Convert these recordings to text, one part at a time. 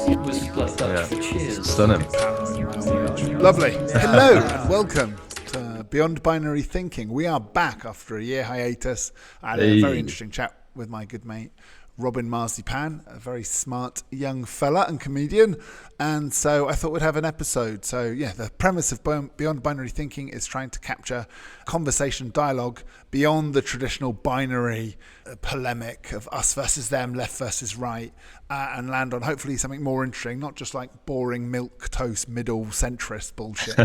Yeah. Cheers. Stunning. Lovely. Hello and welcome to Beyond Binary Thinking. We are back after a year hiatus. I had a very interesting chat with my good mate Robin Marzipan, a very smart young fella and comedian, and so I thought we'd have an episode. So yeah, the premise of Beyond Binary Thinking is trying to capture conversation, dialogue beyond the traditional binary polemic of us versus them, left versus right, and land on hopefully something more interesting, not just like boring milk toast middle centrist bullshit.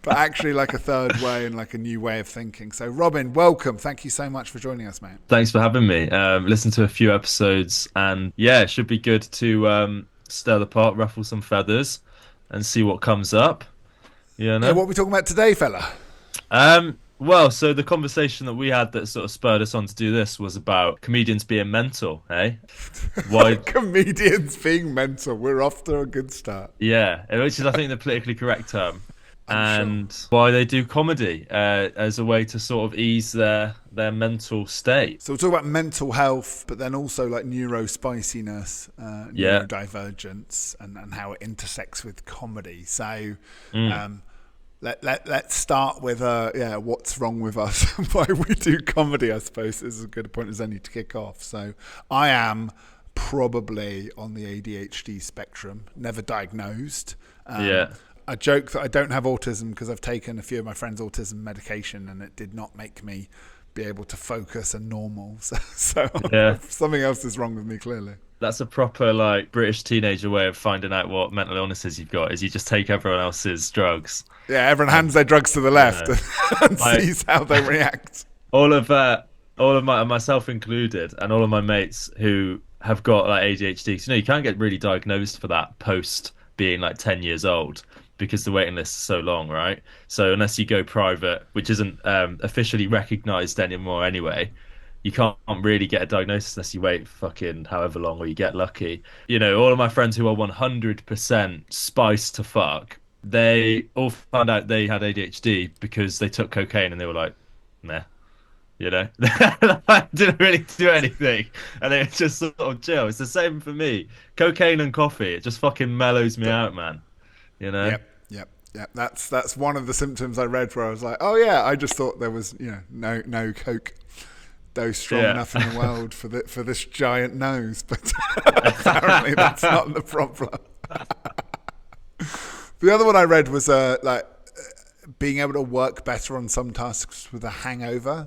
But actually like a third way and like a new way of thinking. So Robin, welcome. Thank you so much for joining us, mate. Thanks for having me. Listened to a few episodes and yeah, it should be good to stir the pot, ruffle some feathers and see what comes up. You know? Yeah, what are we talking about today, fella? Well, so the conversation that we had that sort of spurred us on to do this was about comedians being mental, eh? Why comedians being mental? We're off to a good start. Yeah, which is I think the politically correct term. I'm sure. Why they do comedy as a way to sort of ease their mental state. So we'll talk about mental health, but then also like neurospiciness, neurodivergence, and how it intersects with comedy. So let's start with what's wrong with us and why we do comedy, I suppose, is as good a point as any to kick off. So I am probably on the ADHD spectrum, never diagnosed. I joke that I don't have autism because I've taken a few of my friends' autism medication and it did not make me be able to focus and normal. So something else is wrong with me, clearly. That's a proper like British teenager way of finding out what mental illnesses you've got, is you just take everyone else's drugs. Yeah, everyone hands their drugs to the left and sees how they react. All of myself included, and all of my mates who have got like ADHD, 'cause, you can't get really diagnosed for that post being like 10 years old. Because the waiting list is so long, right? So unless you go private, which isn't officially recognised anymore anyway, you can't really get a diagnosis unless you wait fucking however long or you get lucky. All of my friends who are 100% spiced to fuck, they all found out they had ADHD because they took cocaine and they were like, meh. I didn't really do anything, and it just sort of chill. It's the same for me. Cocaine and coffee, it just fucking mellows me out, man. Yep. That's one of the symptoms I read where I was like, oh yeah, I just thought there was no coke dose strong enough in the world for this giant nose, but apparently that's not the problem. The other one I read was being able to work better on some tasks with a hangover.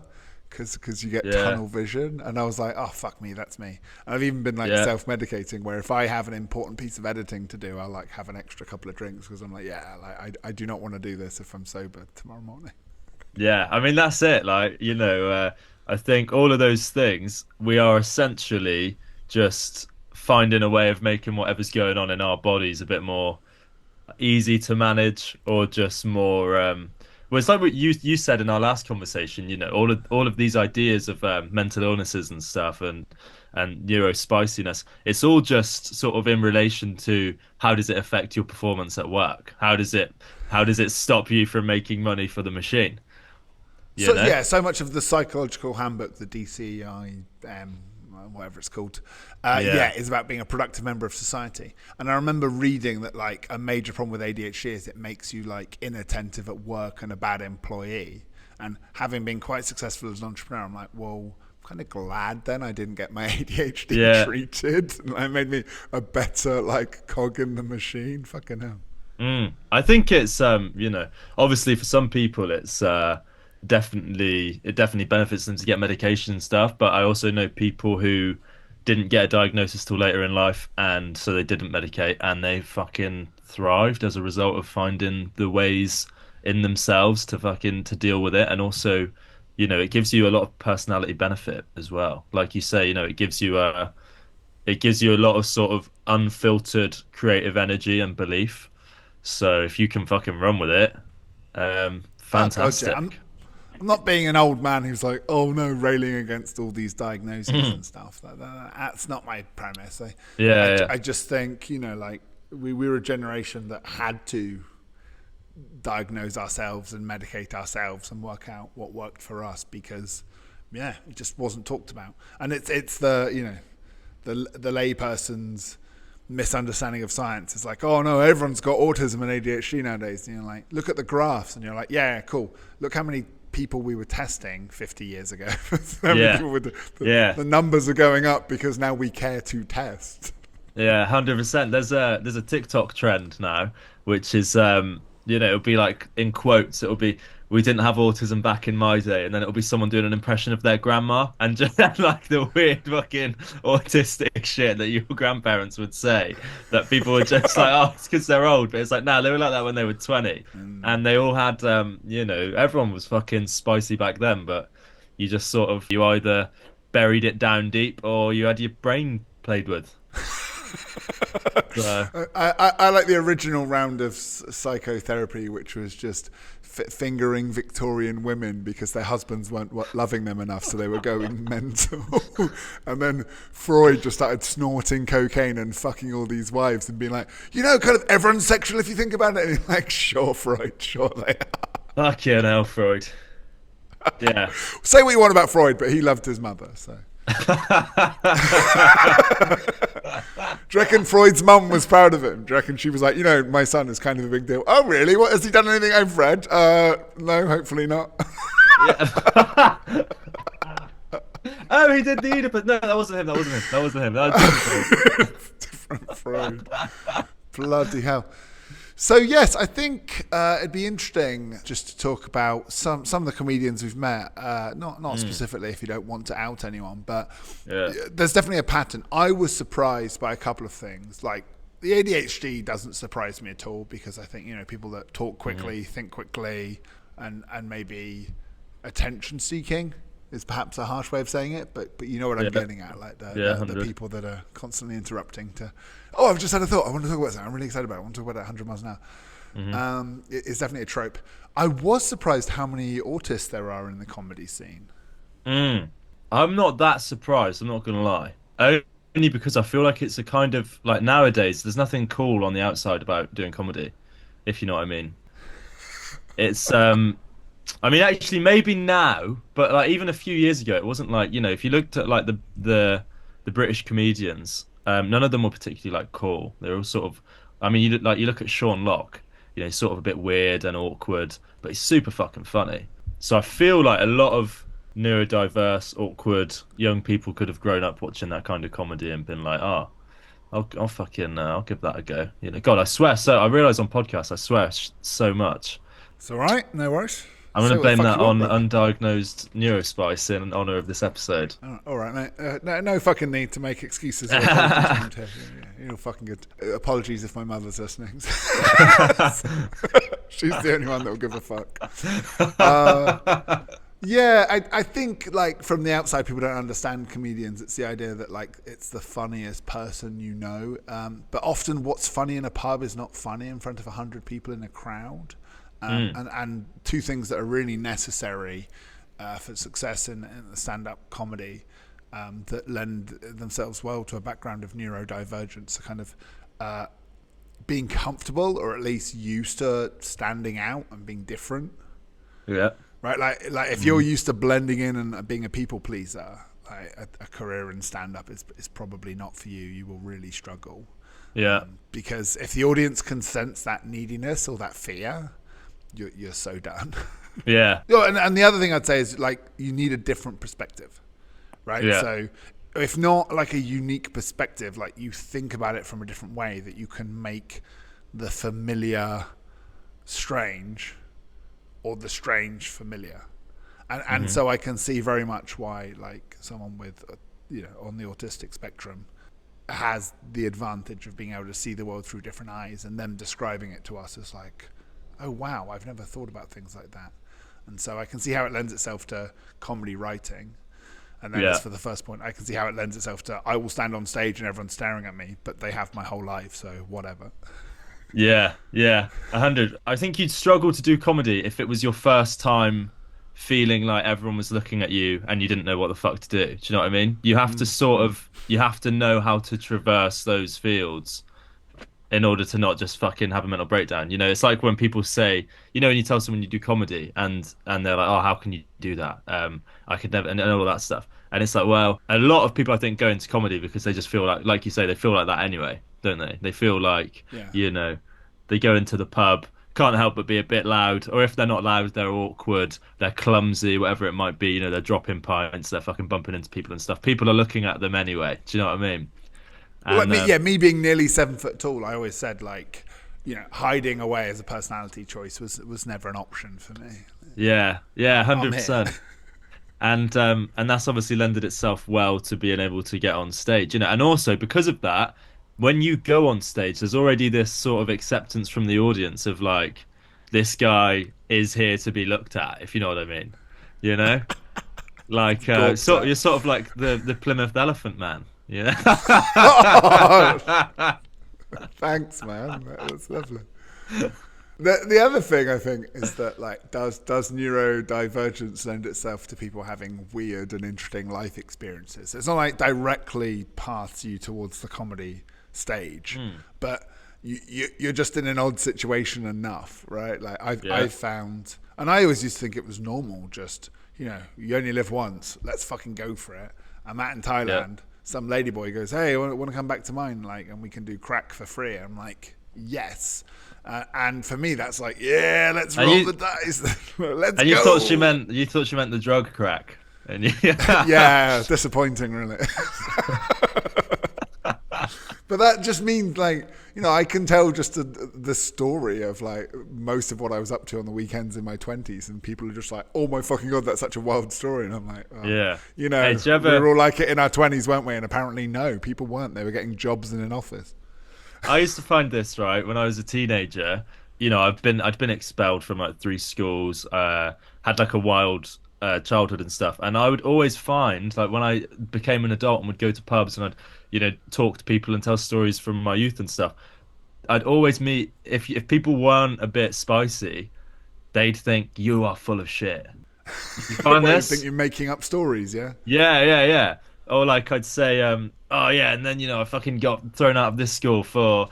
Because you get tunnel vision, and I was like, oh fuck me, that's me. And I've even been self-medicating, where if I have an important piece of editing to do, I'll like have an extra couple of drinks because I'm like, I do not want to do this if I'm sober tomorrow morning. Yeah, I mean that's it. I think all of those things, we are essentially just finding a way of making whatever's going on in our bodies a bit more easy to manage, or just more. Well, it's like what you said in our last conversation. All of these ideas of mental illnesses and stuff, and neurospiciness. It's all just sort of in relation to how does it affect your performance at work? How does it stop you from making money for the machine? So much of the psychological handbook, the DCI, whatever it's called, is about being a productive member of society. And I remember reading that like a major problem with ADHD is it makes you like inattentive at work and a bad employee. And having been quite successful as an entrepreneur, I'm like, well, I'm kind of glad then I didn't get my ADHD treated. And it made me a better like cog in the machine. Fucking hell. I think it's obviously for some people it's definitely benefits them to get medication and stuff, but I also know people who didn't get a diagnosis till later in life, and so they didn't medicate, and they fucking thrived as a result of finding the ways in themselves to deal with it. And also, it gives you a lot of personality benefit as well. Like you say, it gives you a lot of sort of unfiltered creative energy and belief. So if you can fucking run with it, fantastic. I'm not being an old man who's like, oh no, railing against all these diagnoses and stuff. That's not my premise. I just think, we were a generation that had to diagnose ourselves and medicate ourselves and work out what worked for us because, it just wasn't talked about. And it's the layperson's misunderstanding of science. It's like, oh no, everyone's got autism and ADHD nowadays. And you're like, look at the graphs, and you're like, yeah, cool. Look how many people we were testing 50 years ago. How many Yeah. people with Yeah. the numbers are going up because now we care to test. Yeah, 100%. There's a TikTok trend now, which is it'll be like in quotes, it'll be we didn't have autism back in my day, and then it'll be someone doing an impression of their grandma and just like the weird fucking autistic shit that your grandparents would say that people were just like, oh, it's because they're old, but it's like, no, they were like that when they were 20. And they all had everyone was fucking spicy back then, but you just sort of you either buried it down deep or you had your brain played with. So, I like the original round of psychotherapy, which was just fingering Victorian women because their husbands weren't loving them enough, so they were going mental. And then Freud just started snorting cocaine and fucking all these wives and being like, kind of everyone's sexual if you think about it. And you're like, sure, Freud, sure they are. fucking hell, Freud. Yeah. Say what you want about Freud, but he loved his mother, so. Do you reckon Freud's mum was proud of him? Do you reckon she was like, my son is kind of a big deal? Oh, really? What, has he done anything I've read? No, hopefully not. Yeah. Oh, he did the Oedipus. No, that wasn't him. That wasn't him. That wasn't him. That was Different Freud. Bloody hell. So yes, I think it'd be interesting just to talk about some of the comedians we've met. Not specifically if you don't want to out anyone, but there's definitely a pattern. I was surprised by a couple of things. Like the ADHD doesn't surprise me at all because I think people that talk quickly, think quickly, and maybe attention seeking is perhaps a harsh way of saying it, but you know what I'm getting at, like the people that are constantly interrupting to, oh, I've just had a thought, I want to talk about something, I'm really excited about it, I want to talk about it 100 miles an hour. It's definitely a trope. I was surprised how many autists there are in the comedy scene. I'm not that surprised, I'm not gonna lie. Only because I feel like it's a kind of like nowadays there's nothing cool on the outside about doing comedy, if you know what I mean. It's I mean, actually, maybe now, but like even a few years ago, it wasn't like if you looked at like the British comedians, none of them were particularly like cool. They were all sort of, I mean, you look at Sean Locke, he's sort of a bit weird and awkward, but he's super fucking funny. So I feel like a lot of neurodiverse, awkward young people could have grown up watching that kind of comedy and been like, oh, I'll fucking I'll give that a go. God, I swear. So I realize on podcasts, I swear so much. It's all right, no worries. I'm going to blame that on undiagnosed neurospice in honour of this episode. All right, mate. No fucking need to make excuses. You're fucking good. Apologies if my mother's listening. She's the only one that will give a fuck. I think like from the outside, people don't understand comedians. It's the idea that like it's the funniest person but often what's funny in a pub is not funny in front of 100 people in a crowd. And two things that are really necessary for success in the stand-up comedy that lend themselves well to a background of neurodivergence, kind of being comfortable or at least used to standing out and being different. Yeah. Right. Like if you're used to blending in and being a people pleaser, like a career in stand-up is probably not for you. You will really struggle. Yeah. Because if the audience can sense that neediness or that fear, you're so done. Yeah. And the other thing I'd say is like you need a different perspective, right? Yeah. So if not like a unique perspective, like you think about it from a different way, that you can make the familiar strange or the strange familiar. And so I can see very much why like someone with on the autistic spectrum has the advantage of being able to see the world through different eyes, and them describing it to us as like, oh wow, I've never thought about things like that. And so I can see how it lends itself to comedy writing. And then as for the first point, I can see how it lends itself to I will stand on stage and everyone's staring at me, but they have my whole life, so whatever. Yeah, 100. I think you'd struggle to do comedy if it was your first time feeling like everyone was looking at you and you didn't know what the fuck to do. Do you know what I mean? You have to you have to know how to traverse those fields in order to not just fucking have a mental breakdown. It's like when people say, when you tell someone you do comedy and they're like, oh, how can you do that? I could never, and all of that stuff. And it's like, well, a lot of people I think go into comedy because they just feel like you say, they feel like that anyway. don't they? They feel like, Yeah. you know, they go into the pub, can't help but be a bit loud, or if they're not loud, they're awkward, they're clumsy, whatever it might be. You know, they're dropping pints, they're fucking bumping into people and stuff. People are looking at them anyway. Do you know what I mean? Well, like And me, yeah, me being nearly 7 foot tall, I always said like, hiding away as a personality choice was never an option for me. yeah, yeah, I'm here. 100%. And that's obviously lended itself well to being able to get on stage, you know. And also because of that, when you go on stage, there's already this sort of acceptance from the audience of like, this guy is here to be looked at, if you know what I mean. You know? Like Gawped so at. you're sort of like the Plymouth Elephant Man, you know? Oh, thanks, man. That's lovely. The other thing I think is that like does neurodivergence lend itself to people having weird and interesting life experiences? It's not like directly paths you towards the comedy stage, but you're just in an odd situation enough, right? Like Yeah. I've found, and I always used to think it was normal. Just you only live once. Let's fucking go for it. I'm out in Yeah. Thailand. Some ladyboy goes, "Hey, want to come back to mine? Like, and we can do crack for free." I'm like, "Yes." And for me, that's like, yeah, let's And roll you the dice. Let's and go. you thought she meant the drug crack. And you, Yeah, disappointing, really. But that just means like, I can tell just the story of like most of what I was up to on the weekends in my 20s, and people are just like, oh my fucking God, that's such a wild story. And I'm like, oh, yeah. Hey, did you we were ever all like it in our 20s, weren't we? And apparently, no, people weren't. They were getting jobs in an office. I used to find this right when I was a teenager. You know, I'd been expelled from like three schools, had like a wild childhood and stuff, and I would always find like when I became an adult and would go to pubs and I'd talk to people and tell stories from my youth and stuff. I'd always meet if people weren't a bit spicy, they'd think you are full of shit. You find What, you think this? you're making up stories, yeah? Yeah, yeah, yeah. Or like I'd say, oh yeah, and then I fucking got thrown out of this school for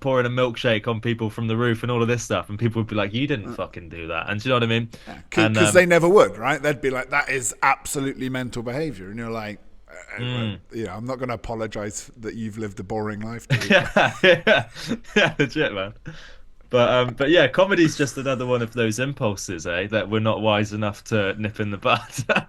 pouring a milkshake on people from the roof and all of this stuff, and people would be like, "You didn't fucking do that," and do you know what I mean? And Because they never would, right? They'd be like, that is absolutely mental behavior. And you're like, I'm not going to apologize that you've lived a boring life, dude. yeah, yeah, yeah, legit, man. But yeah, comedy's just another one of those impulses, eh? That we're not wise enough to nip in the bud.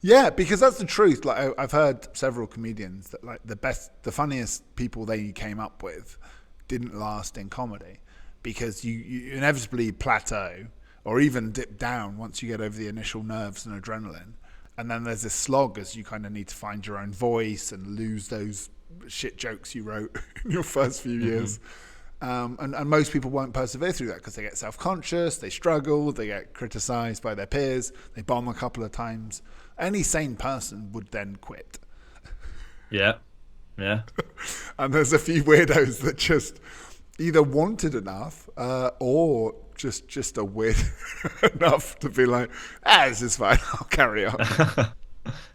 Yeah, because that's the truth. Like I've heard several comedians that like the funniest people they came up with didn't last in comedy because you inevitably plateau or even dip down once you get over the initial nerves and adrenaline. And then there's this slog as you kind of need to find your own voice and lose those shit jokes you wrote in your first few years. And most people won't persevere through that because they get self-conscious, they struggle, they get criticized by their peers, they bomb a couple of times. Any sane person would then quit. Yeah, yeah, And there's a few weirdos that just either wanted enough or just are weird enough to be like, this is fine, I'll carry on.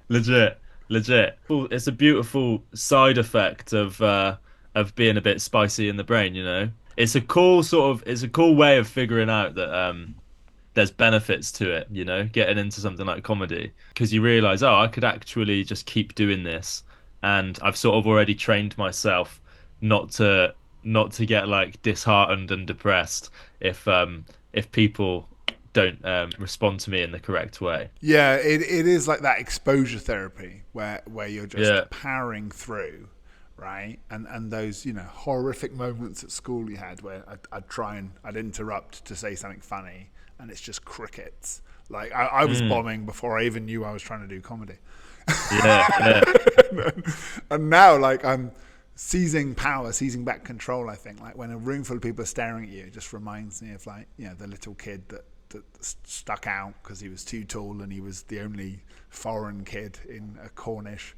legit, legit. Well, it's a beautiful side effect of being a bit spicy in the brain. You know, it's a cool way of figuring out that there's benefits to it. You know, getting into something like comedy because you realize, oh, I could actually just keep doing this, and I've sort of already trained myself not to get like disheartened and depressed if people don't respond to me in the correct way. Yeah, it is like that exposure therapy where you're just Yeah. powering through, right? And those horrific moments at school you had where I'd interrupt to say something funny and it's just crickets. Like I was bombing before I even knew I was trying to do comedy. Yeah, yeah, And now like I'm seizing power, seizing back control. I think like when a room full of people are staring at you, it just reminds me of like the little kid that stuck out because he was too tall and he was the only foreign kid in a Cornish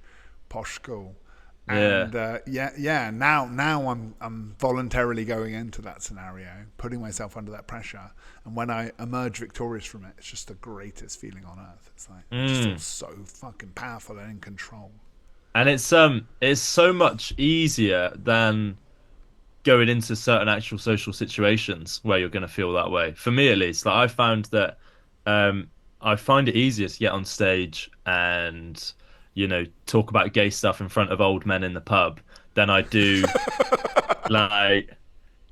posh school. yeah. And now I'm voluntarily going into that scenario, putting myself under that pressure, and when I emerge victorious from it, it's just the greatest feeling on earth. It's like I just feel so fucking powerful and in control. And it's so much easier than going into certain actual social situations where you're going to feel that way. For me, at least, like I found that I find it easier to get on stage and talk about gay stuff in front of old men in the pub than I do like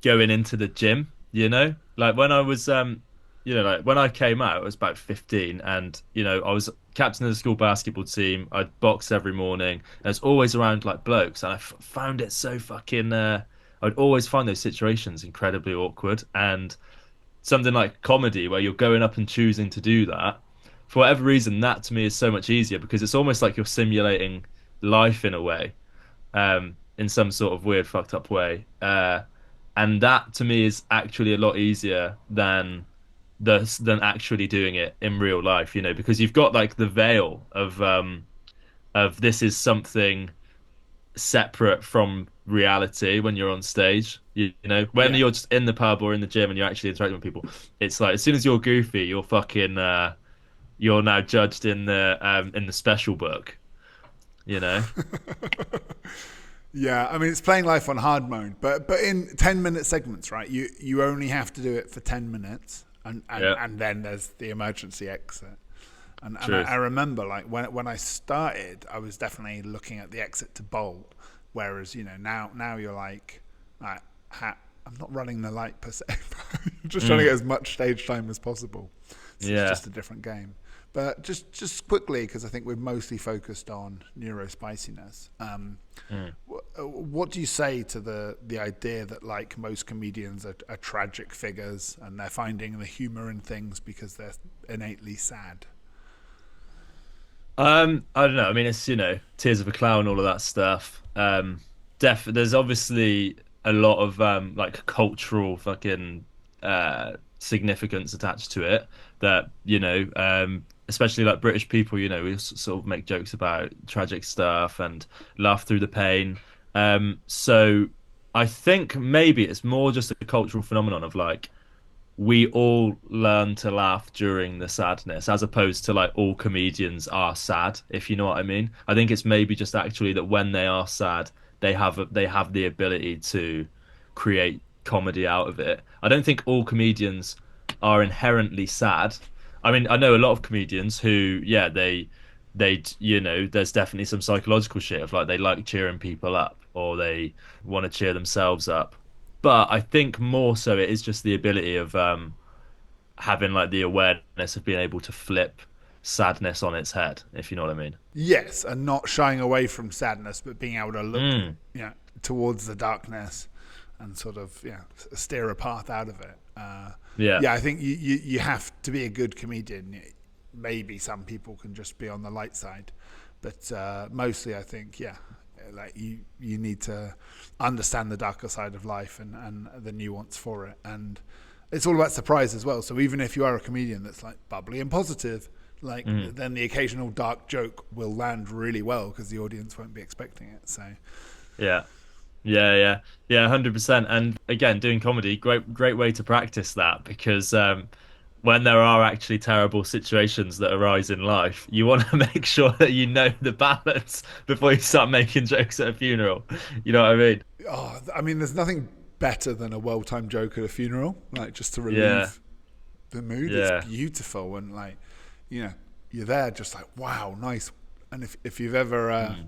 going into the gym, Like when I was like when I came out, I was about 15 and I was captain of the school basketball team. I'd box every morning. I was always around like blokes and found it so fucking I'd always find those situations incredibly awkward and something like comedy where you're going up and choosing to do that. For whatever reason, that to me is so much easier because it's almost like you're simulating life in a way, in some sort of weird, fucked up way. And that to me is actually a lot easier than actually doing it in real life, because you've got like the veil of this is something separate from reality when you're on stage. When Yeah. you're just in the pub or in the gym and you're actually interacting with people, it's like as soon as you're goofy, you're fucking you're now judged in the special book, you know? Yeah, I mean it's playing life on hard mode, but in 10-minute segments, right? You only have to do it for 10 minutes, Yeah, and then there's the emergency exit. And I truth. remember like when I started, I was definitely looking at the exit to bolt, whereas now you're like I'm not running the light per se, I'm just trying to get Mm, as much stage time as possible. So it's yeah. just a different game. But just quickly, because I think we're mostly focused on neurospiciness. Mm. What do you say to the idea that like most comedians are tragic figures and they're finding the humor in things because they're innately sad? I don't know. I mean, it's Tears of a Clown, all of that stuff. There's obviously a lot of like cultural fucking significance attached to it that especially like British people, we sort of make jokes about tragic stuff and laugh through the pain. So I think maybe it's more just a cultural phenomenon of like we all learn to laugh during the sadness as opposed to like all comedians are sad, if you know what I mean. I think it's maybe just actually that when they are sad they have the ability to create comedy out of it. I don't think all comedians are inherently sad. I mean, I know a lot of comedians who, yeah, there's definitely some psychological shit of like they like cheering people up or they want to cheer themselves up. But I think more so it is just the ability of having like the awareness of being able to flip sadness on its head, if you know what I mean. Yes, and not shying away from sadness, but being able to look, Mm, towards the darkness and sort of steer a path out of it. yeah. Yeah, I think you have to be a good comedian. Maybe some people can just be on the light side, but mostly I think like you need to understand the darker side of life and the nuance for it, and it's all about surprise as well. So even if you are a comedian that's like bubbly and positive, like Mm. then the occasional dark joke will land really well because the audience won't be expecting it. So Yeah. Yeah, 100%. And again, doing comedy, great way to practice that because when there are actually terrible situations that arise in life, you want to make sure that you know the balance before you start making jokes at a funeral. You know what I mean? I mean, there's nothing better than a well-timed joke at a funeral, like just to Yeah. relieve the mood. It's Yeah. beautiful, and like, you're there just like, wow, nice. And if you've ever Mm.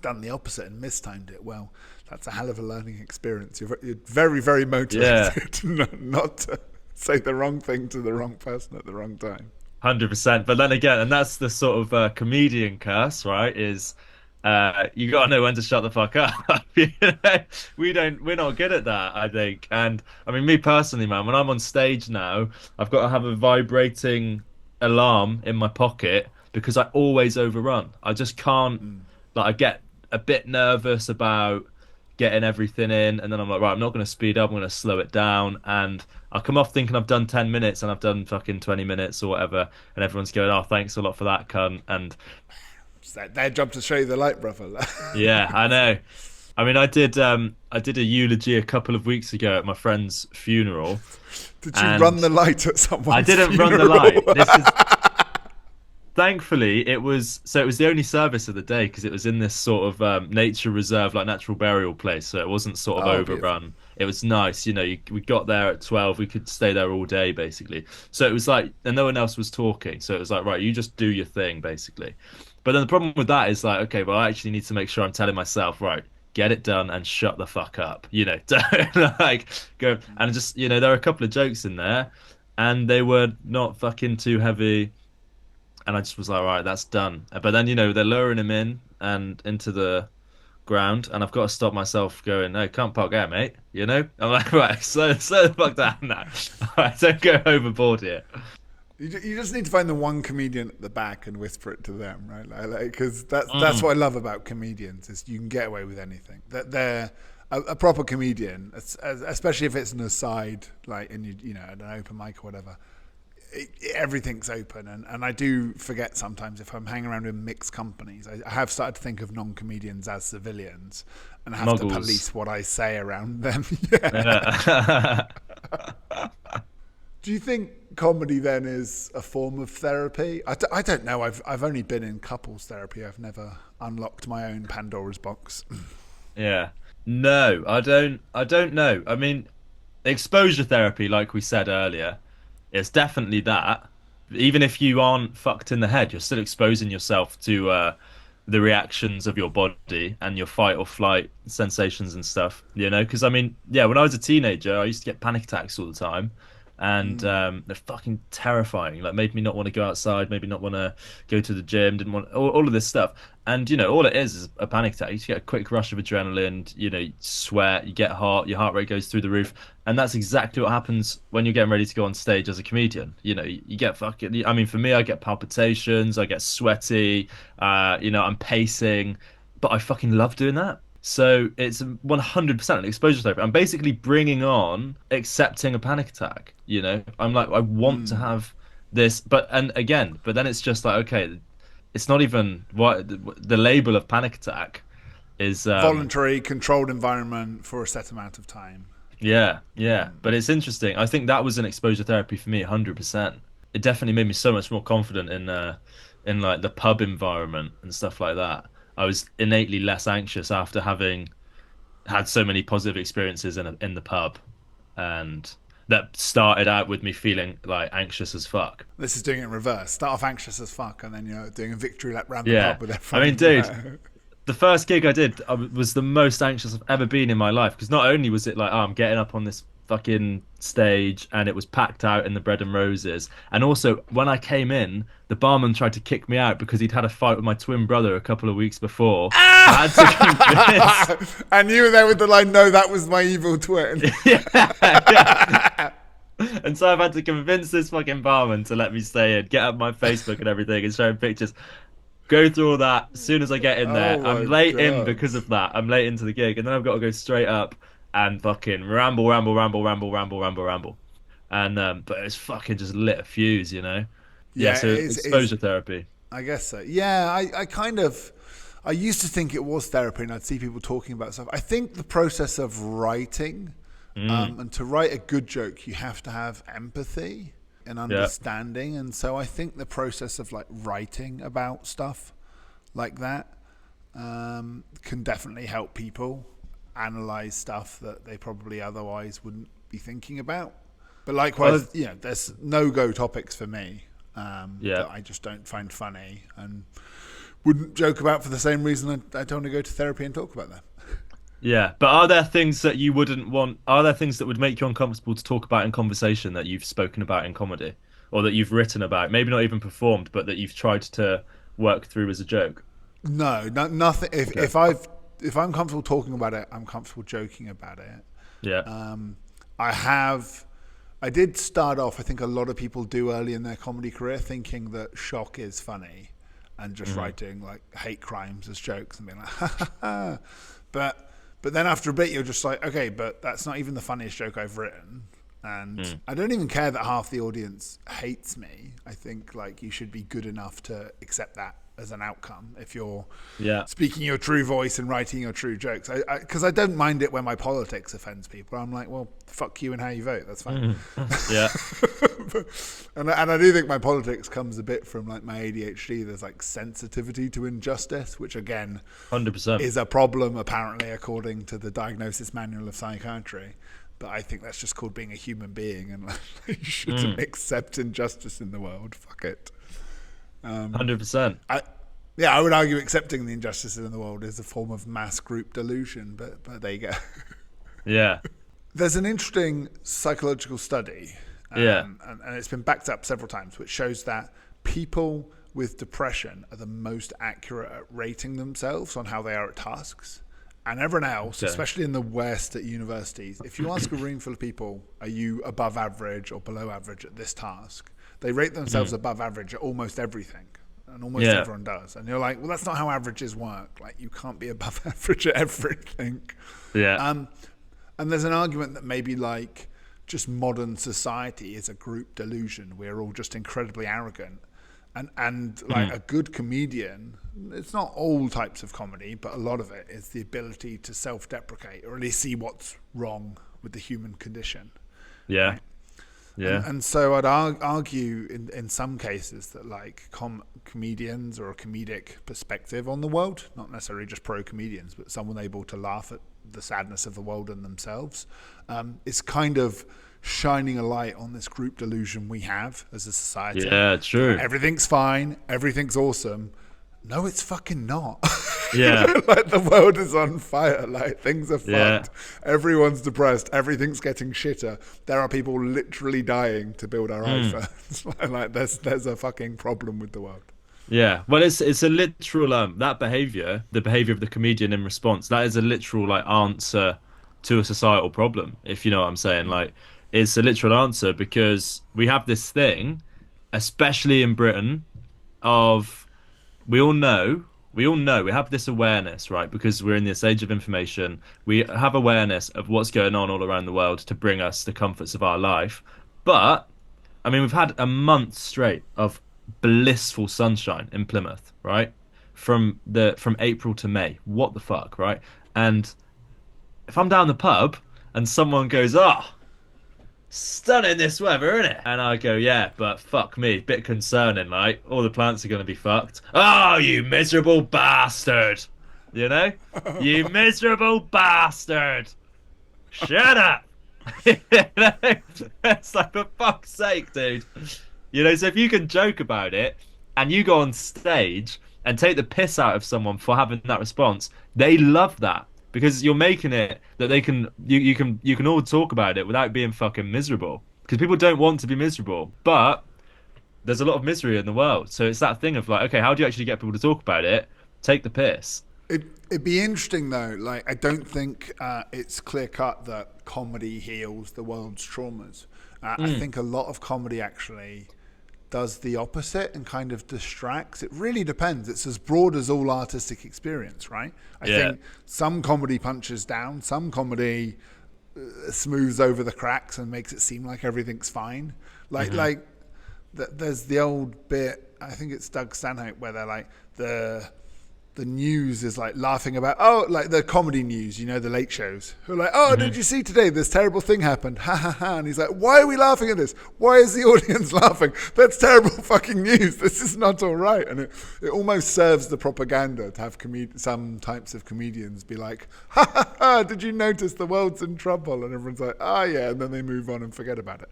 done the opposite and mistimed it, well, that's a hell of a learning experience. You're very, very Yeah. motivated not to say the wrong thing to the wrong person at the wrong time. 100%. But then again, and that's the sort of comedian curse, right? Is you gotta know when to shut the fuck up. You know? We're not good at that, I think. And I mean, me personally, man, when I'm on stage now, I've got to have a vibrating alarm in my pocket because I always overrun. I just can't, like, I get a bit nervous about getting everything in, and then I'm like, right, I'm not going to speed up, I'm going to slow it down, and I'll come off thinking I've done 10 minutes and I've done fucking 20 minutes or whatever, and everyone's going, oh, thanks a lot for that, cunt. And It's their job to show you the light, brother. yeah, I know. I mean, I did a eulogy a couple of weeks ago at my friend's funeral, Did you run and the light at I someone's didn't run the funeral? light. This is Thankfully, it was the only service of the day because it was in this sort of nature reserve, like natural burial place. So it wasn't sort of Oh, beautiful. overrun. It was nice, we got there at 12. We could stay there all day, basically. So it was like, and no one else was talking. So it was like, right, you just do your thing, basically. But then the problem with that is like, okay, well, I actually need to make sure I'm telling myself, right, get it done and shut the fuck up. Don't like go and just, there are a couple of jokes in there and they were not fucking too heavy. And I just was like, right, that's done. But then, they're lowering him in and into the ground, and I've got to stop myself going, no, can't park there, mate. I'm like, right, slow the fuck down now. All right, don't go overboard here. You just need to find the one comedian at the back and whisper it to them, right? Because that's what I love about comedians is you can get away with anything. That they're a proper comedian, especially if it's an aside, like in at an open mic or whatever. Everything's open, and I do forget sometimes if I'm hanging around in mixed companies. I have started to think of non-comedians as civilians and have to Muggles. police what I say around them. Yeah. Do you think comedy then is a form of therapy? I don't know. I've only been in couples therapy. I've never unlocked my own Pandora's box. Yeah. No, I don't know. I mean, exposure therapy, like we said earlier, it's definitely that. Even if you aren't fucked in the head, you're still exposing yourself to the reactions of your body and your fight or flight sensations and stuff, Because I mean, yeah, when I was a teenager, I used to get panic attacks all the time. And they're fucking terrifying. Like, made me not want to go outside, maybe not want to go to the gym, didn't want all of this stuff. And all it is a panic attack. You just get a quick rush of adrenaline, you sweat, you get hot, your heart rate goes through the roof, and that's exactly what happens when you're getting ready to go on stage as a comedian. You get fucking. I mean, for me, I get palpitations, I get sweaty, I'm pacing, but I fucking love doing that. So it's 100% an exposure therapy. I'm basically bringing on accepting a panic attack. I'm like, I want to have this, but then it's just like, okay, it's not even what the label of panic attack is. Voluntary, controlled environment for a set amount of time. Yeah, yeah. But it's interesting. I think that was an exposure therapy for me, 100%. It definitely made me so much more confident in like the pub environment and stuff like that. I was innately less anxious after having had so many positive experiences in the pub, and that started out with me feeling like anxious as fuck. This is doing it in reverse. Start off anxious as fuck, and then doing a victory lap round the Yeah, pub with I mean, everyone. dude, the first gig I did was the most anxious I've ever been in my life because not only was it like, oh, I'm getting up on this fucking stage and it was packed out in the Bread and Roses, and also when I came in, the barman tried to kick me out because he'd had a fight with my twin brother a couple of weeks before. I had to convince. And you were there with the line, "No, that was my evil twin." Yeah. And so I've had to convince this fucking barman to let me stay in, get up my Facebook and everything, and show him pictures. Go through all that. As soon as I get in there, Oh I'm my late in God. because of that. I'm late into the gig, and then I've got to go straight up and fucking ramble, and but it's fucking just lit a fuse. Yeah. Yeah, So exposure therapy. I guess so. Yeah, I used to think it was therapy, and I'd see people talking about stuff. I think the process of writing, and to write a good joke, you have to have empathy and understanding. And so I think the process of like writing about stuff like that can definitely help people analyze stuff that they probably otherwise wouldn't be thinking about. But likewise, there's no-go topics for me that I just don't find funny and wouldn't joke about for the same reason I don't want to go to therapy and talk about them. Yeah, but are there things that you wouldn't want? Are there things that would make you uncomfortable to talk about in conversation that you've spoken about in comedy, or that you've written about, maybe not even performed, but that you've tried to work through as a joke? No, nothing. If I'm comfortable talking about it, I'm comfortable joking about it. Yeah. I did start off, I think a lot of people do early in their comedy career, thinking that shock is funny and just writing like hate crimes as jokes and being like, ha ha ha. But then after a bit, you're just like, okay, but that's not even the funniest joke I've written. And I don't even care that half the audience hates me. I think like you should be good enough to accept that as an outcome if you're speaking your true voice and writing your true jokes. Because I don't mind it when my politics offends people. I'm like, well, fuck you and how you vote. That's fine. Yeah. and I do think my politics comes a bit from like my ADHD. There's like sensitivity to injustice, which again 100%. is a problem apparently according to the Diagnosis Manual of Psychiatry. But I think that's just called being a human being, and like, you shouldn't accept injustice in the world. Fuck it. 100%. Yeah, I would argue accepting the injustices in the world is a form of mass group delusion, but there you go. Yeah. There's an interesting psychological study, Yeah. and it's been backed up several times, which shows that people with depression are the most accurate at rating themselves on how they are at tasks. And everyone else, Okay. especially in the West at universities, if you ask a room full of people, are you above average or below average at this task? They rate themselves above average at almost everything. And almost Yeah. everyone does. And you're like, well, that's not how averages work. Like, you can't be above average at everything. Yeah. And there's an argument that maybe like just modern society is a group delusion. We're all just incredibly arrogant. And like a good comedian, it's not all types of comedy, but a lot of it is the ability to self-deprecate or at least see what's wrong with the human condition. Yeah. Right? Yeah. And so I'd argue in some cases that like comedians or a comedic perspective on the world, not necessarily just pro-comedians, but someone able to laugh at the sadness of the world and themselves, is kind of shining a light on this group delusion we have as a society. Yeah, true. Everything's fine. Everything's awesome. No, it's fucking not. Yeah. Like the world is on fire. Like things are Yeah. fucked. Everyone's depressed. Everything's getting shitter. There are people literally dying to build our iPhones. Like there's a fucking problem with the world. Yeah. Well, it's a literal that behavior, the behavior of the comedian in response, that is a literal like answer to a societal problem, if you know what I'm saying. Like it's a literal answer because we have this thing, especially in Britain, of we all know we have this awareness, right? Because we're in this age of information. We have awareness of what's going on all around the world to bring us the comforts of our life. But I mean, we've had a month straight of blissful sunshine in Plymouth, right? From April to May. What the fuck, right? And if I'm down the pub and someone goes, "Oh, stunning this weather, isn't it?" And I go, "Yeah, but fuck me, bit concerning, like all the plants are gonna be fucked." "Oh, you miserable bastard." You know? "You miserable bastard. Shut up." You know? It's like, for fuck's sake, dude. You know, so if you can joke about it and you go on stage and take the piss out of someone for having that response, they love that. Because you're making it that they can you can all talk about it without being fucking miserable. Because people don't want to be miserable, but there's a lot of misery in the world. So it's that thing of like, okay, how do you actually get people to talk about it? Take the piss. It'd be interesting though. Like, I don't think it's clear cut that comedy heals the world's traumas. I think a lot of comedy actually does the opposite and kind of distracts. It really depends. It's as broad as all artistic experience, right? I think some comedy punches down, some comedy smooths over the cracks and makes it seem like everything's fine. Like there's the old bit, I think it's Doug Stanhope, where they're like the news is like laughing about, like the comedy news, you know, the late shows, who are like, did you see today this terrible thing happened? Ha ha ha. And he's like, why are we laughing at this? Why is the audience laughing? That's terrible fucking news. This is not all right. And it almost serves the propaganda to have some types of comedians be like, ha ha ha, did you notice the world's in trouble? And everyone's like, oh yeah. And then they move on and forget about it.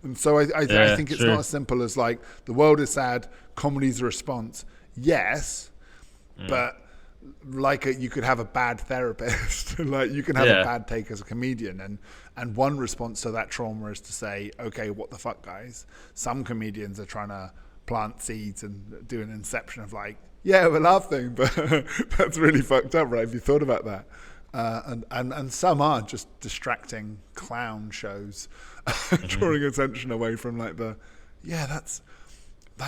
And so I think it's not as simple as like, the world is sad, comedy's a response. Yes. But like you could have a bad therapist, like you can have a bad take as a comedian, and one response to that trauma is to say, okay, what the fuck, guys? Some comedians are trying to plant seeds and do an inception of like, yeah, we're laughing, but that's really fucked up, right? Have you thought about that? And some are just distracting clown shows, drawing attention away from like that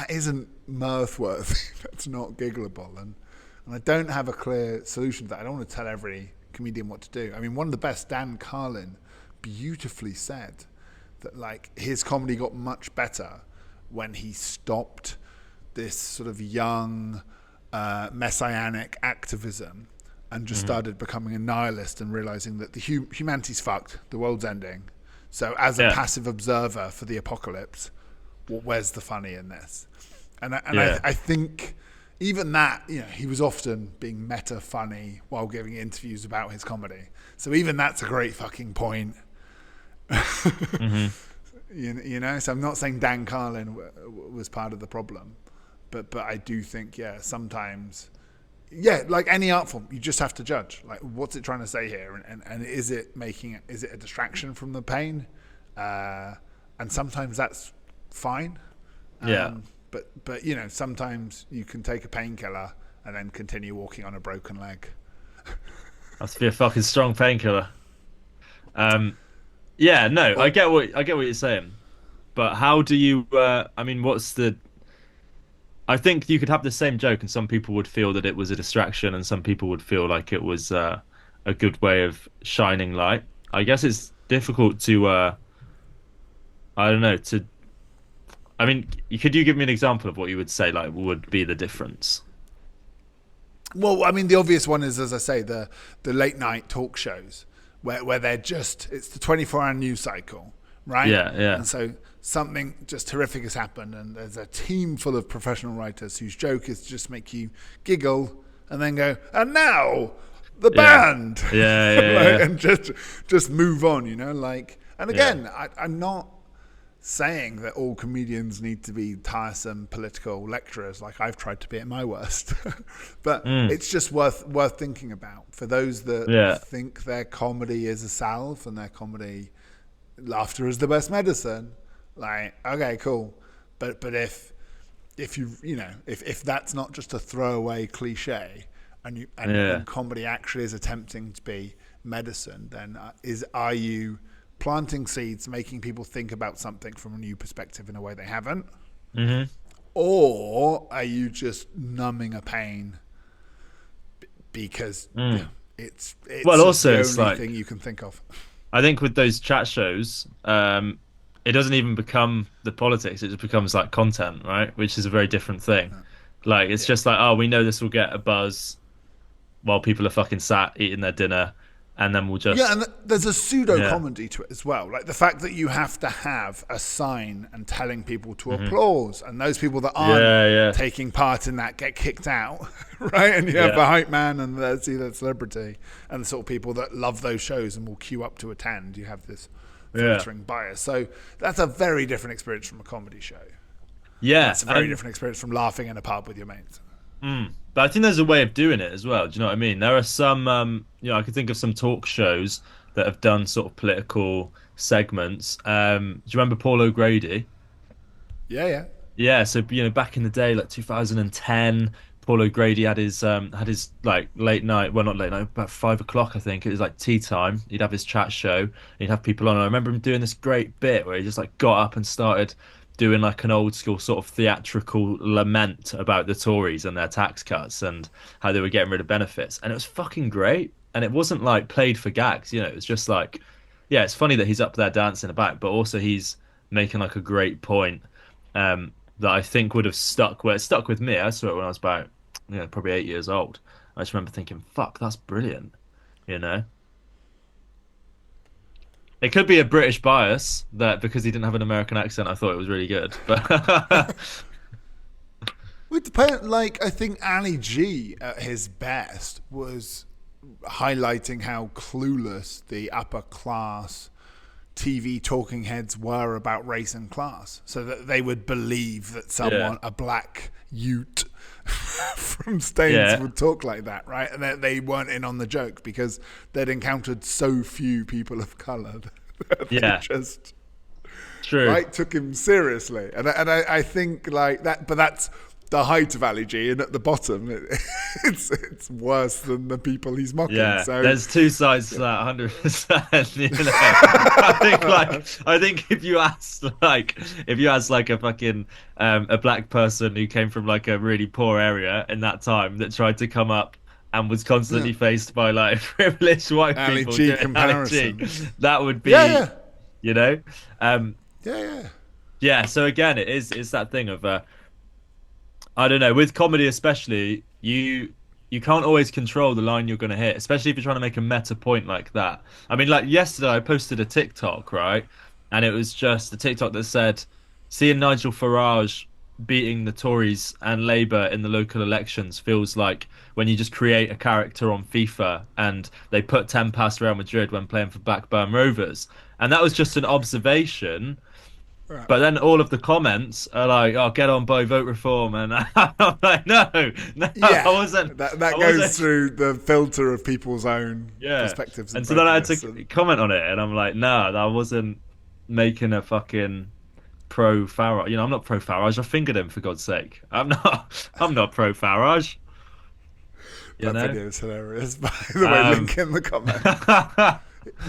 isn't mirth-worthy. That's not giggleable. And I don't have a clear solution to that. I don't want to tell every comedian what to do. I mean, one of the best, Dan Carlin, beautifully said that like his comedy got much better when he stopped this sort of young messianic activism and just started becoming a nihilist and realizing that the humanity's fucked, the world's ending. So as a passive observer for the apocalypse, where's the funny in this? I think even that, you know, he was often being meta funny while giving interviews about his comedy. So even that's a great fucking point. You know, so I'm not saying Dan Carlin was part of the problem, but I do think, yeah, sometimes, yeah, like any art form, you just have to judge. Like, what's it trying to say here, and is it a distraction from the pain? And sometimes that's fine. Yeah. But sometimes you can take a painkiller and then continue walking on a broken leg. Has to be a fucking strong painkiller. Yeah, no, Well, I get what you're saying. But how do you I mean, what's the I think you could have the same joke and some people would feel that it was a distraction and some people would feel like it was a good way of shining light. I guess it's difficult to I don't know, to I mean, could you give me an example of what you would say like would be the difference? Well, I mean, the obvious one is, as I say, the late night talk shows where they're just, it's the 24-hour news cycle, right? Yeah, yeah. And so something just horrific has happened, and there's a team full of professional writers whose joke is to just make you giggle and then go, and now the Yeah. band, Yeah, yeah, right? yeah. And just move on, like. And again, I'm not saying that all comedians need to be tiresome political lecturers like I've tried to be at my worst. But it's just worth thinking about for those that Yeah. think their comedy is a salve and their comedy laughter is the best medicine. Like, okay, cool. But if if that's not just a throwaway cliche and comedy actually is attempting to be medicine, then are you planting seeds, making people think about something from a new perspective in a way they haven't? Hmm. Or are you just numbing a pain because it's Well, just also the it's only like thing you can think of? I think with those chat shows, it doesn't even become the politics, it just becomes like content, right? Which is a very different thing. Like it's just like, oh, we know this will get a buzz while people are fucking sat eating their dinner, and then we'll Yeah, just and there's a pseudo yeah. comedy to it as well. Like the fact that you have to have a sign and telling people to applause, and those people that aren't Yeah, yeah. taking part in that get kicked out, right? And you have Yeah. the hype man and the celebrity, and the sort of people that love those shows and will queue up to attend. You have this Yeah. filtering bias. So that's a very different experience from a comedy show. Yeah. That's a very different experience from laughing in a pub with your mates. But I think there's a way of doing it as well. Do you know what I mean? There are some, I could think of some talk shows that have done sort of political segments. Do you remember Paul O'Grady? Yeah, yeah. Yeah, so back in the day, like 2010, Paul O'Grady had his like late night, well not late night, about 5 o'clock I think. It was like tea time. He'd have his chat show. And he'd have people on. I remember him doing this great bit where he just like got up and started doing like an old school sort of theatrical lament about the Tories and their tax cuts and how they were getting rid of benefits. And it was fucking great. And it wasn't like played for gags, it was just like, yeah, it's funny that he's up there dancing about, but also he's making like a great point that I think would have stuck where it stuck with me. I saw it when I was about, probably 8 years old. I just remember thinking, fuck, that's brilliant, you know? It could be a British bias that because he didn't have an American accent, I thought it was really good. But It depends. Like, I think Ali G at his best was highlighting how clueless the upper class TV talking heads were about race and class, so that they would believe that someone, a black Ute from Staines, would talk like that, right? And that they weren't in on the joke because they'd encountered so few people of colour that they just true, right took him seriously. And I think like that, but that's the height of Ali G, and at the bottom, it's worse than the people he's mocking. Yeah, so there's two sides to that, 100%. I think if you ask like a fucking a black person who came from like a really poor area in that time that tried to come up and was constantly faced by like privileged white Ali people G doing comparison, Ali G, that would be, you know, yeah. So again, it's that thing of I don't know, with comedy especially, you can't always control the line you're going to hit, especially if you're trying to make a meta point like that. I mean, like yesterday I posted a TikTok, right? And it was just a TikTok that said, seeing Nigel Farage beating the Tories and Labour in the local elections feels like when you just create a character on FIFA and they put 10 past Real Madrid when playing for Blackburn Rovers. And that was just an observation Right. But then all of the comments are like, "Oh, get on boy, vote reform," and I'm like, "No, no, Yeah, I that goes wasn't." through the filter of people's own Yeah, perspectives and and so then I had to prejudice. And comment on it, and I'm like, "No, I wasn't making a fucking pro Farage. I'm not pro Farage. I fingered him for God's sake. I'm not. I'm not pro Farage. You that know." video is hilarious. By the way, Um, link in the comment.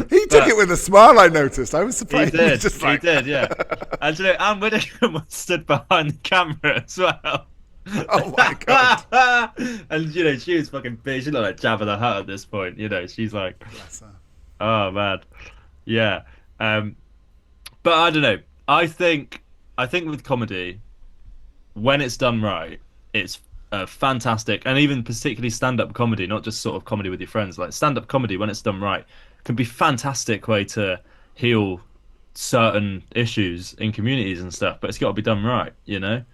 He took it but with a smile. I noticed. I was he surprised. He was did. just He like, did. Yeah. And Anne Widdecombe was stood behind the camera as well. "Oh my god, And she was fucking big. She looked like Jabba the Hutt at this point. She's like, bless her." oh man, yeah. Um, but I don't know. I think with comedy, when it's done right, it's fantastic, and even particularly stand-up comedy, not just sort of comedy with your friends. Like stand-up comedy, when it's done right, can be fantastic way to heal certain issues in communities and stuff. But it's got to be done right, you know?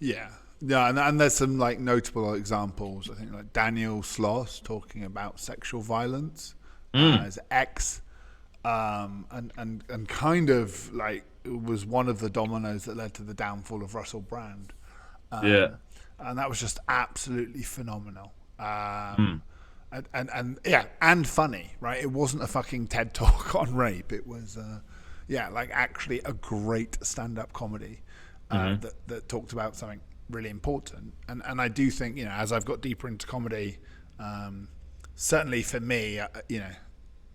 Yeah. Yeah, and there's some like notable examples. I think like Daniel Sloss talking about sexual violence Mm, as X, and kind of like was one of the dominoes that led to the downfall of Russell Brand, yeah. and that was just absolutely phenomenal. Mm, And yeah, and funny, right? It wasn't a fucking TED talk on rape. It was, yeah, like actually a great stand-up comedy hmm that talked about something really important. And I do think, as I've got deeper into comedy, certainly for me,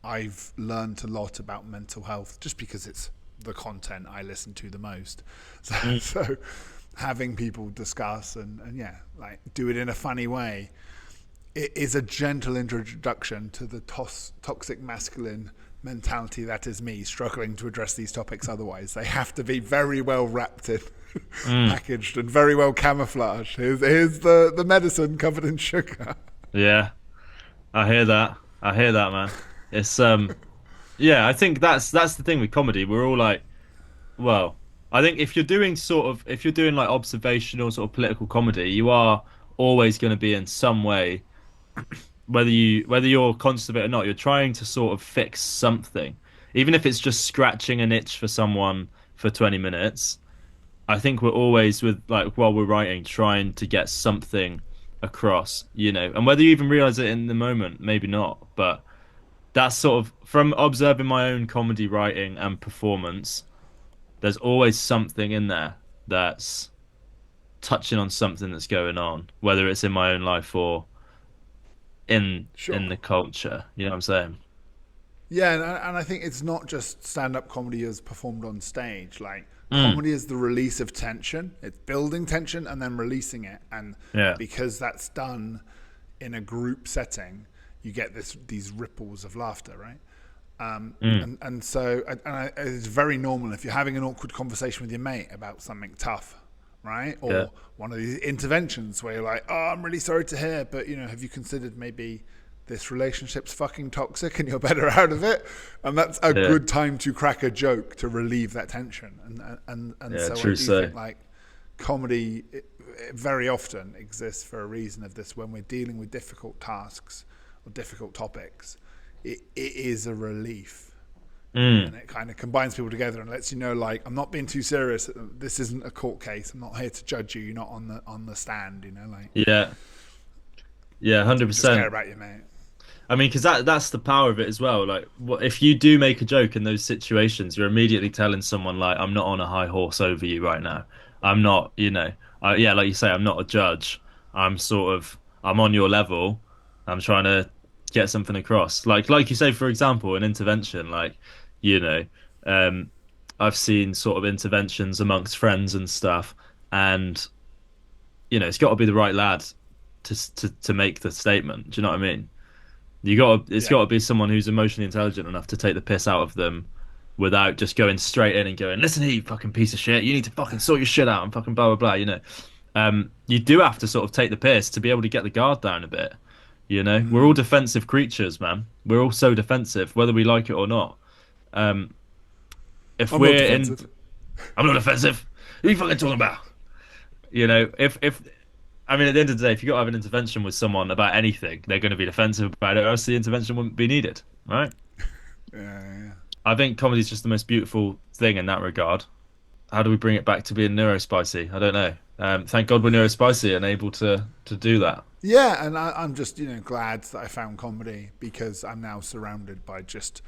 I've learned a lot about mental health just because it's the content I listen to the most. So, mm, so having people discuss and yeah, like do it in a funny way, it is a gentle introduction to the toxic masculine mentality that is me struggling to address these topics otherwise. They have to be very well wrapped in, mm. packaged, and very well camouflaged. Here's the medicine covered in sugar. Yeah, I hear that. I hear that, man. It's yeah. I think that's the thing with comedy. We're all like, well, I think if you're doing like observational sort of political comedy, you are always going to be in some way, whether you're conscious of it or not, you're trying to sort of fix something, even if it's just scratching an itch for someone for 20 minutes. I think we're always with like while we're writing, trying to get something across, and whether you even realize it in the moment, maybe not, but that's sort of from observing my own comedy writing and performance. There's always something in there that's touching on something that's going on, whether it's in my own life or in Sure. the culture. You know what I'm saying? Yeah, and I think it's not just stand-up comedy as performed on stage. Like Mm, comedy is the release of tension. It's building tension and then releasing it. And yeah. because that's done in a group setting, you get these ripples of laughter, right? Mm, And so it's very normal if you're having an awkward conversation with your mate about something tough, right? yeah. Or one of these interventions where you're like, "Oh, I'm really sorry to hear, but have you considered maybe this relationship's fucking toxic and you're better out of it?" And that's a Yeah. good time to crack a joke to relieve that tension. And Yeah. so I True. do So. think like comedy it very often exists for a reason of this when we're dealing with difficult tasks or difficult topics. It is a relief, Mm, and it kind of combines people together and lets you know, like, I'm not being too serious. This isn't a court case. I'm not here to judge you. You're not on the stand. Like yeah. Yeah. we just care 100%. about you, mate. I mean, because that's the power of it as well. Like, if you do make a joke in those situations, you're immediately telling someone like, "I'm not on a high horse over you right now. I'm not, yeah, like you say, I'm not a judge. I'm on your level. I'm trying to get something across. Like you say, for example, an intervention. Like, you know, um, I've seen sort of interventions amongst friends and stuff, and it's got to be the right lad to make the statement. Do you know what I mean? It's Yeah. got to be someone who's emotionally intelligent enough to take the piss out of them without just going straight in and going, "Listen here, you fucking piece of shit. You need to fucking sort your shit out and fucking blah blah blah." You do have to sort of take the piss to be able to get the guard down a bit. We're all defensive creatures, man. We're all so defensive, whether we like it or not. Um, if I'm not we're in, defensive. I'm not offensive. Who are you fucking talking about? If I mean, at the end of the day, if you got to have an intervention with someone about anything, they're going to be defensive about it, or else the intervention wouldn't be needed, right? Yeah, yeah. I think comedy is just the most beautiful thing in that regard. how do we bring it back to being neurospicy? I don't know. Thank God we're neurospicy and able to do that. Yeah, and I'm just glad that I found comedy because I'm now surrounded by just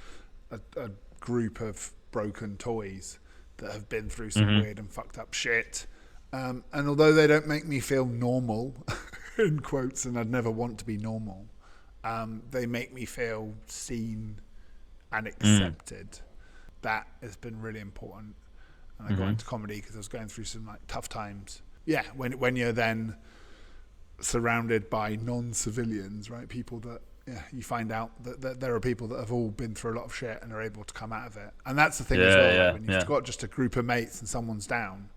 a group of broken toys that have been through some Hmm. weird and fucked up shit. And although they don't make me feel normal, in quotes, and I'd never want to be normal, they make me feel seen and Mm. accepted. That has been really important. And I got Hmm. into comedy because I was going through some like tough times. Yeah, when you're then surrounded by non-civilians, right? People that you find out that there are people that have all been through a lot of shit and are able to come out of it. And that's the thing as Yeah, well. Like yeah, when you've yeah. got just a group of mates and someone's down,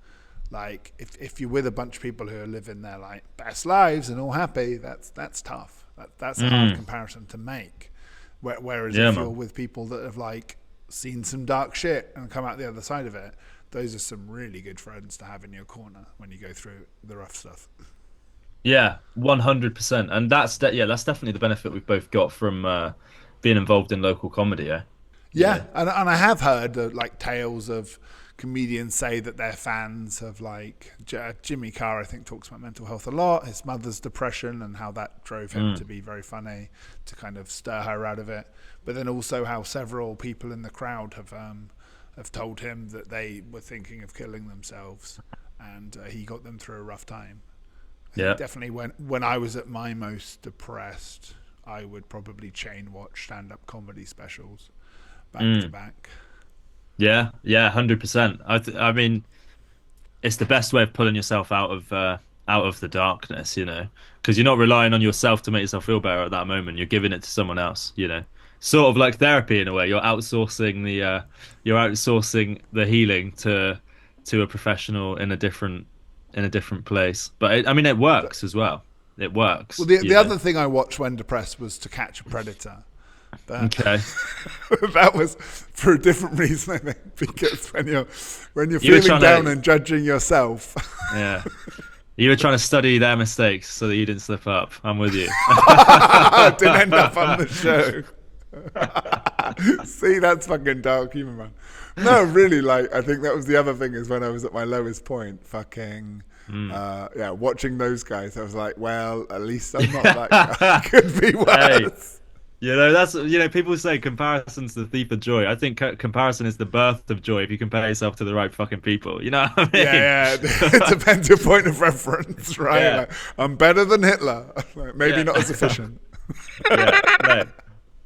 like if you're with a bunch of people who are living their like best lives and all happy, that's tough. That's a hard Mm. comparison to make. Whereas Yeah, if you're man. with people that have like seen some dark shit and come out the other side of it, those are some really good friends to have in your corner when you go through the rough stuff. Yeah, 100%. And that's definitely the benefit we've both got from being involved in local comedy, yeah. You Yeah, know. and I have heard like tales of comedians say that they're fans of like Jimmy Carr. I think talks about mental health a lot. His mother's depression and how that drove him to Mm. be very funny to kind of stir her out of it. But then also how several people in the crowd have told him that they were thinking of killing themselves, and he got them through a rough time. I think Yeah. definitely when I was at my most depressed, I would probably chain watch stand up comedy specials back to Mm. back. Yeah, yeah, 100%. I mean, it's the best way of pulling yourself out of the darkness, because you're not relying on yourself to make yourself feel better at that moment. You're giving it to someone else. Sort of like therapy in a way. You're outsourcing the healing to a professional in a different place. But I mean, it works as well. It Well, works, the other thing I watched when depressed was To Catch a Predator. But Okay. that was for a different reason, I think, because when you're You were feeling trying down to, and judging yourself, yeah. You were trying to study their mistakes so that you didn't slip up. I'm with you. I didn't end up on the show. See, that's fucking dark humor, man. No, really, like I think that was the other thing is when I was at my lowest point, fucking Mm. yeah, watching those guys, I was like, well, at least I'm not that guy. Could be Hey, worse. people say comparison's the thief of joy. I think comparison is the birth of joy if you compare yourself to the right fucking people. You know what I mean? Yeah, yeah. It depends your point of reference, right? Yeah, Like, I'm better than Hitler. Like, maybe yeah, not as efficient. yeah. No,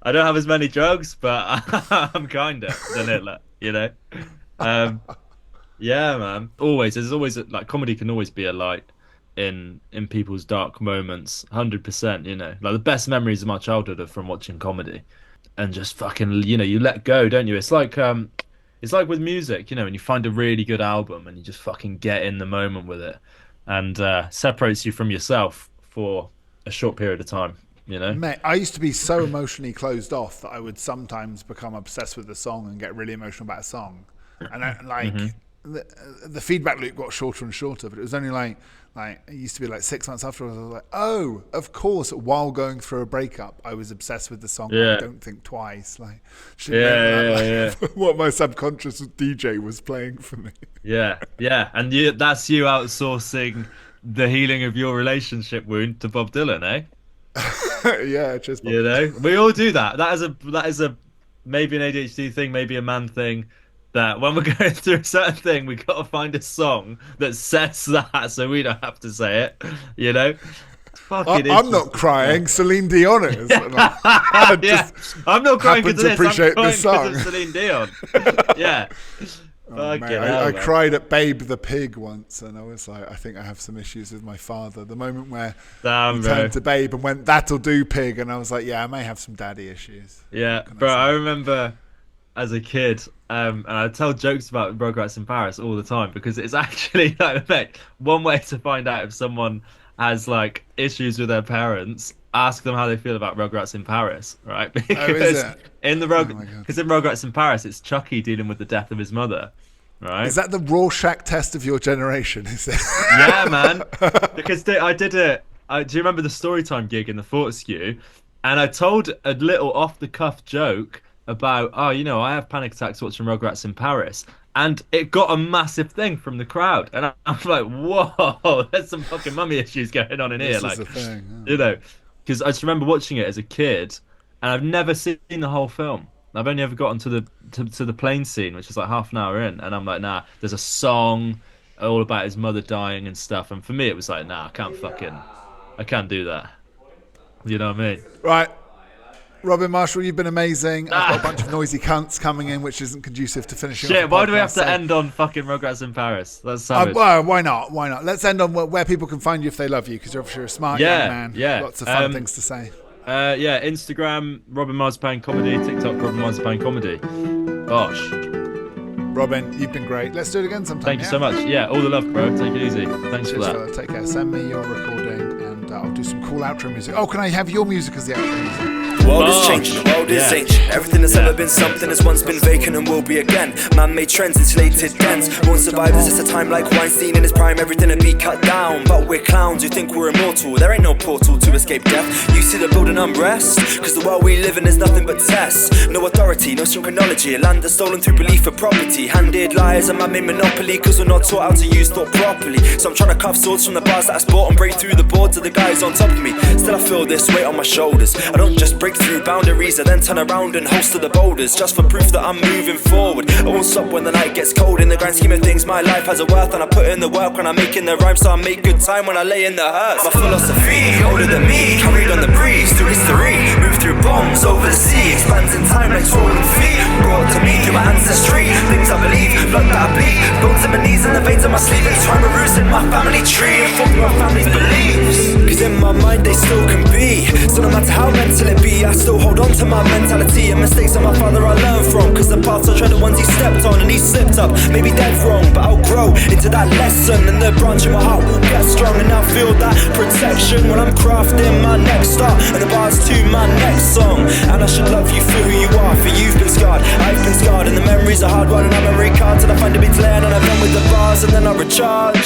I don't have as many drugs, but I'm kinder than Hitler. Um, yeah, man. There's always like comedy can always be a light in people's dark moments. 100%. Like the best memories of my childhood are from watching comedy, and just fucking you let go, don't you? It's like with music, when you find a really good album and you just fucking get in the moment with it, and separates you from yourself for a short period of time. You know. Mate, I used to be so emotionally closed off that I would sometimes become obsessed with the song and get really emotional about a song. And I, like Hmm. the feedback loop got shorter and shorter, but it was only like it used to be like 6 months afterwards. I was like, oh, of course. While going through a breakup, I was obsessed with the song. Like, Yeah, don't think twice. Like, should know yeah, yeah, that, like, what my subconscious DJ was playing for me. yeah, yeah. And that's you outsourcing the healing of your relationship wound to Bob Dylan, eh? Yeah, just We all do that. That is a maybe an ADHD thing, maybe a man thing. That when we're going through a certain thing, we got to find a song that says that, so we don't have to say it. It's fucking I'm interesting. not crying. Celine Dion is. And I Yeah, just I'm not crying happen because of to this. I'm appreciate crying this because song. of Celine Dion. Yeah, Oh, fucking mate, hell, I man. cried at Babe the Pig once, and I was like, I think I have some issues with my father. The moment where he Damn, bro. turned to Babe and went, "That'll do, pig," and I was like, yeah, I may have some daddy issues. Yeah, What can I bro. I say? remember as a kid, and I tell jokes about Rugrats in Paris all the time because it's actually like, mate, one way to find out if someone has like issues with their parents. Ask them how they feel about Rugrats in Paris, right? Oh, is Because it? in the Oh Rug, my god. because in Rugrats in Paris, it's Chucky dealing with the death of his mother, Is right? that the Rorschach test of your generation? Is it? Yeah, man. Because I did it. Do you remember the Storytime gig in the Fortescue? And I told a little off the cuff joke about, oh, I have panic attacks watching Rugrats in Paris. And it got a massive thing from the crowd. And I'm like, whoa, there's some fucking mummy issues going on in here. This is Like, the thing. you know, because I just remember watching it as a kid and I've never seen the whole film. I've only ever gotten to the plane scene, which is like half an hour in. And I'm like, nah, there's a song all about his mother dying and stuff. And for me, it was like, nah, I can't do that. You know what I mean? Right. Robin Marshall, you've been amazing. I've got a Ah, bunch of noisy cunts coming in, which isn't conducive to finishing off shit, the why do we podcast, have to so- end on fucking Rugrats in Paris? That's savage. well, why not? Why not? Let's end on where people can find you if they love you, because you're obviously a smart young man. Yeah. Lots of fun things to say. Yeah, Instagram, Robin Marzipan Comedy, TikTok, Robin Marzipan Comedy. Gosh. Robin, you've been great. Let's do it again sometime. Thank you so much. Yeah, all the love, bro. Take it easy. Thanks for Cheers, that. fella. Take care. Send me your recording and I'll do some cool outro music. Oh, can I have your music as the outro music? The world is changing, the world is ancient. Everything that's ever been something has once been vacant and will be again. Man-made trends, insulated dens. Won't survive, this is a time like Weinstein in his prime. Everything to be cut down, but we're clowns who think we're immortal. There ain't no portal to escape death. You see the building unrest, cause the world we live in is nothing but tests. No authority, no synchronology. A land that's stolen through belief for property. Handed lies, a man-made monopoly, cause we're not taught how to use thought properly. So I'm trying to carve swords from the bars that I sport and break through the boards of the guys on top of me. Still I feel this weight on my shoulders. I don't just break through boundaries, I then turn around and host to the boulders, just for proof that I'm moving forward. I won't stop when the night gets cold. In the grand scheme of things, my life has a worth, and I put in the work when I'm making the rhyme, so I make good time when I lay in the hearse. My philosophy, older than me, carried on the breeze through history, move through bombs over the sea, expands in time like swollen feet, brought to me through my ancestry. Things I believe, blood that I bleed, bones in my knees and the veins of my sleeve. It's time to roots in my family tree, and fuck my family's beliefs, cause in my mind they still can be. So no matter how mental it be, I still hold on to my mentality. And mistakes of my father I learned from, cause the paths I tread the ones he stepped on, and he slipped up, maybe dead wrong, but I'll grow into that lesson, and the branch in my heart will get strong. And I'll feel that protection when I'm crafting my next start, and the bars to my next song. And I should love you for who you are, for you've been scarred, I've been scarred, and the memories are hard one, and I'm memory card till I find a bit land, and I'm done with the bars, and then I recharge.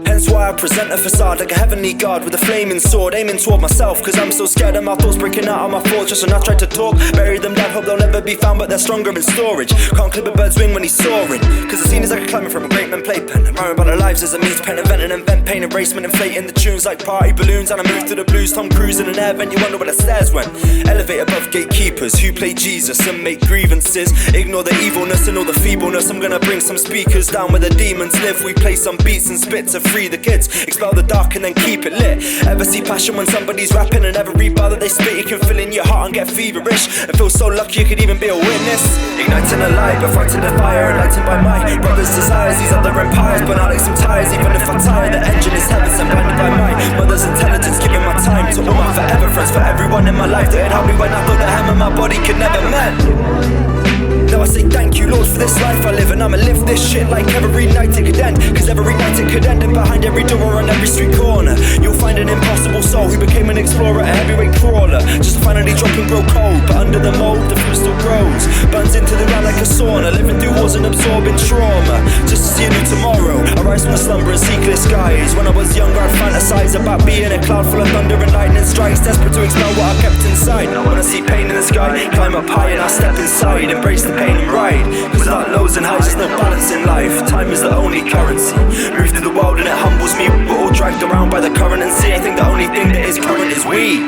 Hence why I present a facade like a heavenly god with a flaming sword, aiming toward myself, cause I'm so scared of my thoughts breaking out of my fortress. And I tried to talk, bury them down, hope they'll never be found, but they're stronger in storage. Can't clip a bird's wing when he's soaring, cause the scene is like a climbing from a great man playpen. I'm rhyming about our lives as a means to paint, invent and invent pain, erasement, inflating the tunes like party balloons. And I move to the blues, Tom Cruise in an air vent, you wonder where the stairs went. Elevate above gatekeepers who play Jesus and make grievances, ignore the evilness and all the feebleness. I'm gonna bring some speakers down where the demons live. We play some beats and spit to free the kids, expel the dark and then keep it lit. Ever see passion when somebody's rapping, and every bar that they spit you can feel in your heart and get feverish, and feel so lucky you could even be a witness. Igniting a light before I the fire, enlightened by my brother's desires. These other empires burn out like some tires, even if I'm tired. The engine is heaven sent blinded by my mother's intelligence, giving my time to all my forever friends, for everyone in my life that had helped me when I thought the hem of my body could never mend. Now I say thank you, Lord, for this life I live, and I'ma live this shit like every night it could end, cause every night it could end, and behind every door on every street corner you'll find an impossible soul who became an explorer, a heavyweight crawler, just to finally drop and grow cold. But under the mold, the fruit still grows, burns into the ground like a sauna, living through wars and absorbing trauma, just to see a new tomorrow. I rise from the slumber and see clear skies. When I was younger I'd fantasize about being a cloud full of thunder and lightning strikes, desperate to expel what I kept inside. Now when I see pain in the sky, climb up high and I step inside, embrace the pain and ride, cause without lows and highs there's no balance in life. Time is the only currency, move through the world and it humbles me. We're all dragged around by the current and see, I think the only thing that is current is we.